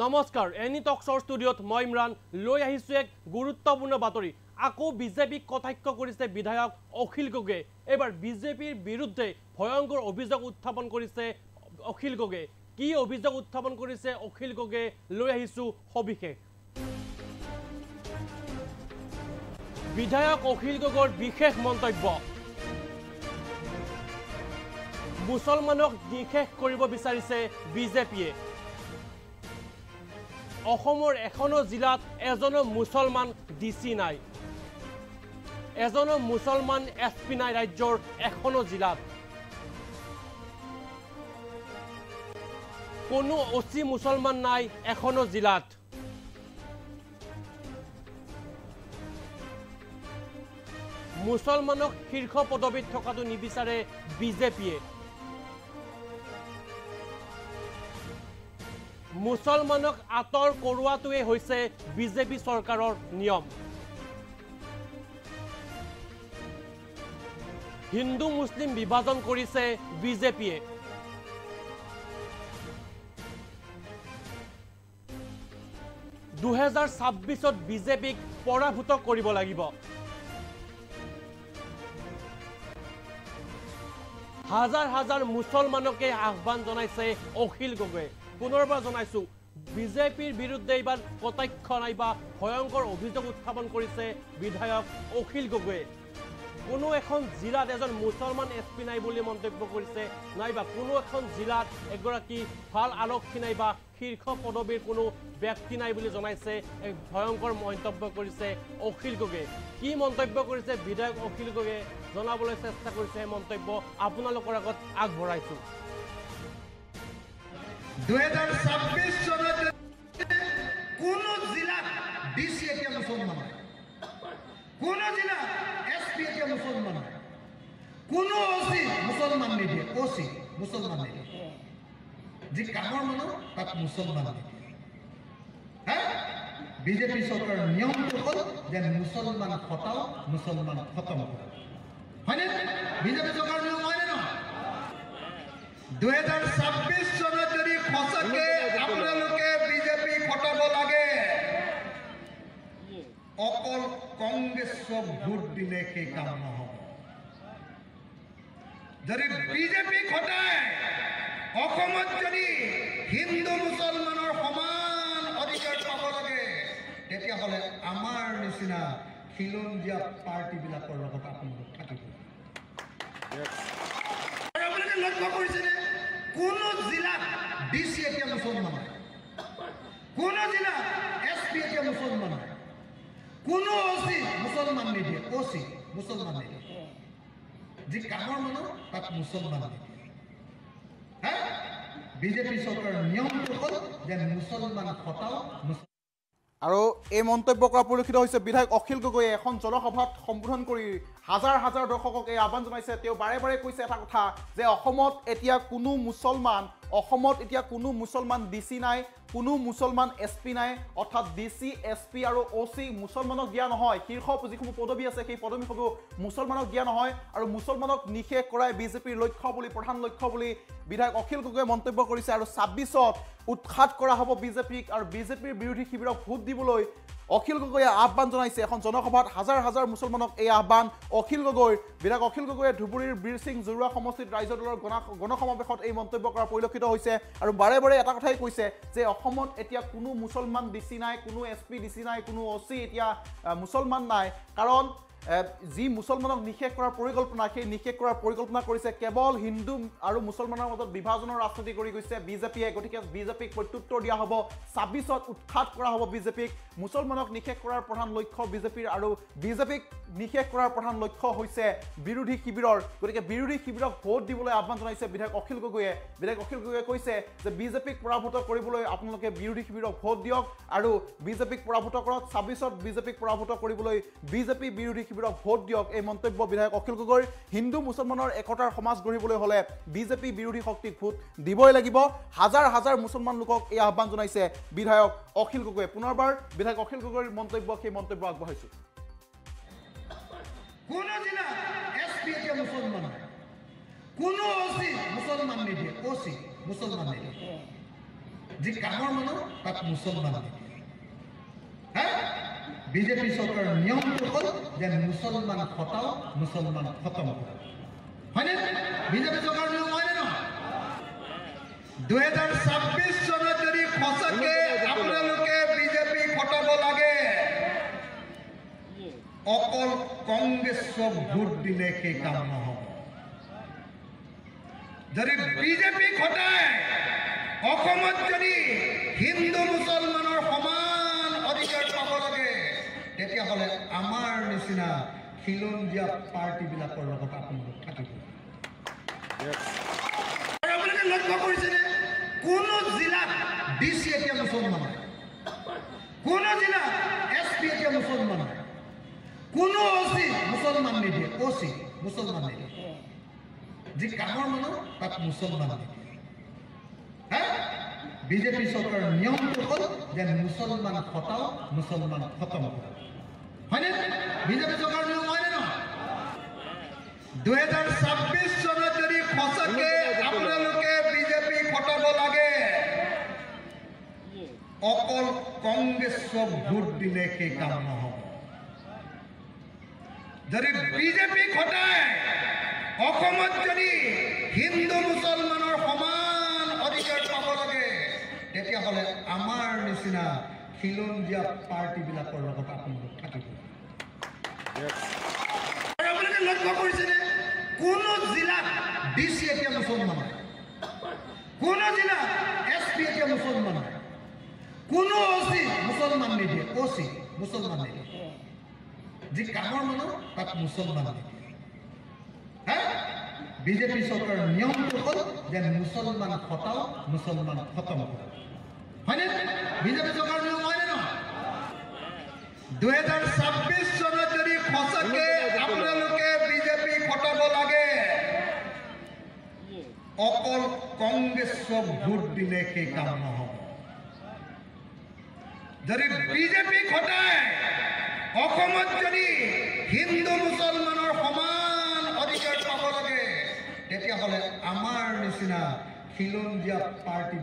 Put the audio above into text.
নমস্কাৰ এনি টক্সৰ ষ্টুডিঅ'ত মই ইমৰান লৈ আহিছো এক গুৰুত্বপূৰ্ণ বাতৰি আকৌ বিজেপিক কটাক্ষ কৰিছে বিধায়ক অখিল গগৈ এবাৰ বিজেপিৰ বিৰুদ্ধে ভয়ংকৰ অভিযোগ উত্থাপন কৰিছে অখিল গগৈ কি অভিযোগ উত্থাপন কৰিছে অখিল গগৈ লৈ আহিছো সবিশেষ বিধায়ক অখিল গগৈৰ বিশেষ মন্তব্য মুছলমানক নিষেধ কৰিব বিচাৰিছে বিজেপিয়ে অসমৰ এখনো জিলাত এজনো মুছলমান ডিসি নাই এজনো মুছলমান এসপি নাই ৰাজ্যৰ এখনো জিলাত কোনো ওসি মুছলমান নাই এখনো জিলাত মুছলমানক শীৰ্ষ পদবীত থকাটো নিবিচাৰে বিজেপিয়ে মুছলমানক আতৰ কৰোৱাটোৱে হৈছে বিজেপি চৰকাৰৰ নিয়ম হিন্দু মুছলিম বিভাজন কৰিছে বিজেপিয়ে (2026ত বিজেপিক পৰাভূত কৰিব লাগিব হাজাৰ হাজাৰ মুছলমানকে আহ্বান জনাইছে অখিল গগৈ পুনৰবাৰ জনাইছো বিজেপিৰ বিৰুদ্ধে এবাৰ কটাক্ষ নাইবা ভয়ংকৰ অভিযোগ উত্থাপন কৰিছে বিধায়ক অখিল গগৈ কোনো এখন জিলাত এজন মুছলমান এসপি নাই বুলি মন্তব্য কৰিছে নাইবা কোনো এখন জিলাত এগৰাকী ভাল আৰক্ষী নাইবা শীৰ্ষ পদবীৰ কোনো ব্যক্তি নাই বুলি জনাইছে এক ভয়ংকৰ মন্তব্য কৰিছে অখিল গগৈ কি মন্তব্য কৰিছে বিধায়ক অখিল গগৈ জনাবলৈ চেষ্টা কৰিছে মন্তব্য আপোনালোকৰ আগত আগবঢ়াইছো 2026 চনত কোনো জিলা ডিসি এতিয়া মুছলমান কোনো জিলা এসপি এতিয়া মুছলমান কোনো ওসি মুছলমান নিদিয়ে ওসি মুছলমান নিদিয়ে যি কামৰ মানুহ তাত মুছলমান হ্যাঁ বিজেপি চৰকাৰৰ নিয়মটো হ'ল যে মুছলমান খটাও মুছলমান খতম কৰা হয়নে বিজেপি চৰকাৰৰ নিয়ম হয়নে নহয় 2026 চনত যদি খসকে আপোনালোকে বিজেপি খটাব লাগে অকল কংগ্ৰেছক ভোট দিলে সেই কাম নহব যদি বিজেপি খটায় অসমত যদি হিন্দু মুছলমানৰ সমান অধিকাৰ পাব লাগে তেতিয়াহ'লে আমাৰ নিচিনা খিলঞ্জীয়া পাৰ্টিবিলাকৰ লগত আপোনালোক থাকিব আপোনালোকে লক্ষ্য কৰিছেনে কোনো জিলাত ডিসি এতিয়া মুছলমান কোনো জিলাত এসপি এতিয়া মুছলমান কোনো ওসি মুছলমান নিদিয়ে ওসি মুছলমান নিদিয়ে যি কামৰ মানুহ তাত মুছলমান নিদিয়ে হ্যাঁ বিজেপি চৰকাৰৰ নিয়মটো হ'ল যে মুছলমান খটাও আৰু এই মন্তব্য কৰা পৰিলক্ষিত হৈছে বিধায়ক অখিল গগৈয়ে এখন জনসভাত সম্বোধন কৰি হাজাৰ হাজাৰ দৰ্শকক এই আহ্বান জনাইছে তেওঁ বাৰে বাৰে কৈছে এটা কথা যে অসমত এতিয়া কোনো মুছলমান ডিসি নাই কোনো মুছলমান এসপি নাই অৰ্থাৎ ডিসি এসপি আৰু ওসি মুছলমানক দিয়া নহয় শীৰ্ষ যিসমূহ পদবী আছে সেই পদবীসমূহ মুছলমানক দিয়া নহয় আৰু মুছলমানক নিষেধ কৰাই বিজেপিৰ লক্ষ্য বুলি প্ৰধান লক্ষ্য বুলি বিধায়ক অখিল গগৈয়ে মন্তব্য কৰিছে আৰু 26ত উৎখাত কৰা হ'ব বিজেপিক আৰু বিজেপিৰ বিৰোধী শিবিৰক ভোট দিবলৈ অখিল গগৈয়ে আহ্বান জনাইছে এখন জনসভাত হাজাৰ হাজাৰ মুছলমানক এই আহ্বান অখিল গগৈৰ বিধায়ক অখিল গগৈয়ে ধুবুৰীৰ বীৰ সিং জৰুৱা সমষ্টিত ৰাইজৰ দলৰ গণসমাৱেশত এই মন্তব্য কৰা পৰিলক্ষিত হৈছে আৰু বাৰে বাৰে এটা কথাই কৈছে যে অসমত এতিয়া কোনো মুছলমান ডিসি নাই কোনো এসপি ডিসি নাই কোনো ওসি এতিয়া মুছলমান নাই কাৰণ যি মুছলমানক নিষেধ কৰাৰ পৰিকল্পনা সেই নিষেধ কৰাৰ পৰিকল্পনা কৰিছে কেৱল হিন্দু আৰু মুছলমানৰ মাজত বিভাজনৰ ৰাজনীতি কৰি গৈছে বিজেপিয়ে গতিকে বিজেপিক প্ৰত্যুত্তৰ দিয়া হ'ব 26ত উৎখাত কৰা হ'ব বিজেপিক মুছলমানক নিষেধ কৰাৰ প্ৰধান লক্ষ্য বিজেপিৰ আৰু বিজেপিক নিষেধ কৰাৰ প্ৰধান লক্ষ্য হৈছে বিৰোধী শিবিৰৰ গতিকে বিৰোধী শিবিৰক ভোট দিবলৈ আহ্বান জনাইছে বিধায়ক অখিল গগৈয়ে কৈছে যে বিজেপিক পৰাভূত কৰিবলৈ আপোনালোকে বিৰোধী শিবিৰক ভোট দিয়ক আৰু বিজেপিক পৰাভূত কৰক 26ত বিজেপিক পৰাভূত কৰিবলৈ বিজেপি বিৰোধী শিবিৰক ভোট দিয়ক এই মন্তব্য বিধায়ক অখিল গগৈৰ হিন্দু মুছলমানৰ একতাৰ সমাজ গঢ়িবলৈ হলে বিজেপি বিৰোধী শক্তিক ভোট দিবই লাগিব হাজাৰ হাজাৰ মুছলমান লোকক এই আহ্বান জনাইছে বিধায়ক অখিল গগৈয়ে পুনৰবাৰ বিধায়ক অখিল গগৈৰ মন্তব্য সেই মন্তব্য আগবঢ়াইছো কোনো জিলা এসপি এতিয়া যি কামৰ মানুহ তাত মুছলমান হা বিজেপি চৰকাৰৰ নিয়মটো হ'ল যে মুছলমান খটাও মুছলমান খতম কৰা হয়নে বিজেপি চৰকাৰৰ নিয়ম হয়নে নহয় 2026 চনত যদি সঁচাকে আপোনালোকে বিজেপি খটাব লাগে অকল কংগ্ৰেছক ভোট দিলে সেই কাম নহ'ব যদি বিজেপি খটায় অসমত যদি হিন্দু মুছলমানৰ সমান অধিকাৰ পাব লাগে তেতিয়াহ'লে আমাৰ নিচিনা খিলঞ্জীয়া পাৰ্টিবিলাকৰ লগত আপোনালোক থাকিব আৰু আপোনালোকে লক্ষ্য কৰিছেনে কোনো জিলাত ডিচি এতিয়া মুছলমান নাই কোনো জিলাত এছপি এতিয়া মুছলমান নাই কোনো অচি মুছলমান নিদিয়ে অচি মুছলমান নিদিয়ে যি কামৰ মানুহ তাত মুছলমান নিদিয়ে হা বিজেপি চৰকাৰৰ নিয়মটো হ'ল যে মুছলমান খটাও মুছলমান খতম কৰা হয়নে বিজেপি চৰকাৰৰ নিয়ম হয়নে নহয় 2026 চনত যদি সঁচাকে আপোনালোকে বিজেপি খটাব লাগে অকল কংগ্ৰেছক ভোট দিলে সেই কাম নহ'ব যদি বিজেপি খটায় অসমত যদি হিন্দু মুছলমানৰ সমান অধিকাৰ পাব লাগে তেতিয়াহ'লে আমাৰ নিচিনা খিলঞ্জীয়া পাৰ্টিবিলাকৰ লগত আপোনালোক থাকিব আৰু আপোনালোকে লক্ষ্য কৰিছেনে কোনো জিলাত ডিচি এতিয়া মুছলমান নাই কোনো জিলাত এছপি এতিয়া মুছলমান নাই কোনো অচি মুছলমান নিদিয়ে অচি মুছলমান নিদিয়ে যি কামৰ মানুহ তাত মুছলমান নিদিয়ে হা বিজেপি চৰকাৰৰ নিয়মটো হ'ল যে মুছলমান খটাও মুছলমান খতম কৰা হয়নে বিজেপি চৰকাৰৰ নিয়ম হয়নে নহয় 2026 চনত যদি সঁচাকে আপোনালোকে বিজেপি খটাব লাগে অকল কংগ্ৰেছক ভোট দিলে সেই কাম নহ'ব যদি বিজেপি খটায় অসমত যদি হিন্দু মুছলমানৰ সমান অধিকাৰ পাব লাগে তেতিয়াহ'লে আমাৰ নিচিনা খিলঞ্জীয়া পাৰ্টি